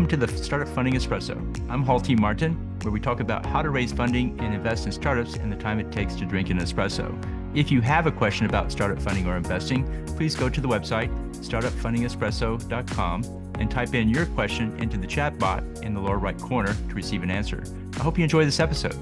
Welcome to the Startup Funding Espresso. I'm Hall T. Martin, where we talk about how to raise funding and invest in startups and the time it takes to drink an espresso. If you have a question about startup funding or investing, please go to the website, startupfundingespresso.com, and type in your question into the chat bot in the lower right corner to receive an answer. I hope you enjoy this episode.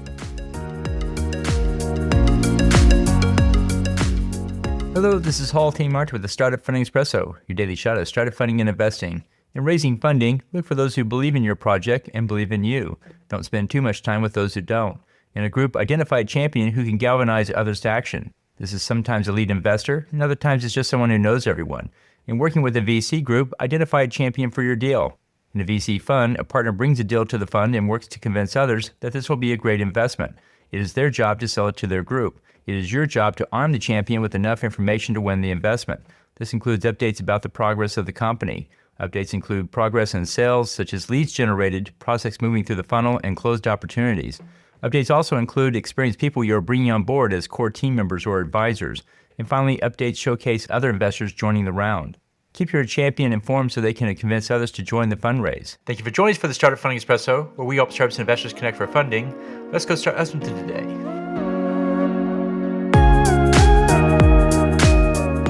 Hello, this is Hall T. Martin with the Startup Funding Espresso, your daily shot of startup funding and investing. In raising funding, look for those who believe in your project and believe in you. Don't spend too much time with those who don't. In a group, identify a champion who can galvanize others to action. This is sometimes a lead investor, and other times it's just someone who knows everyone. In working with a VC group, identify a champion for your deal. In a VC fund, a partner brings a deal to the fund and works to convince others that this will be a great investment. It is their job to sell it to their group. It is your job to arm the champion with enough information to win the investment. This includes updates about the progress of the company. Updates include progress in sales, such as leads generated, prospects moving through the funnel, and closed opportunities. Updates also include experienced people you are bringing on board as core team members or advisors. And finally, updates showcase other investors joining the round. Keep your champion informed so they can convince others to join the fundraise. Thank you for joining us for the Startup Funding Espresso, where we help startups and investors connect for funding. Let's go start listening to today.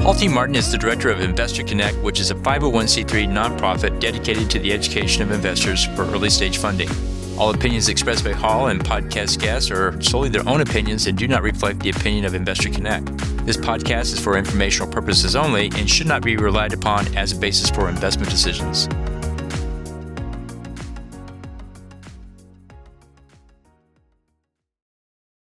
Hall T. Martin is the director of Investor Connect, which is a 501c3 nonprofit dedicated to the education of investors for early-stage funding. All opinions expressed by Hall and podcast guests are solely their own opinions and do not reflect the opinion of Investor Connect. This podcast is for informational purposes only and should not be relied upon as a basis for investment decisions.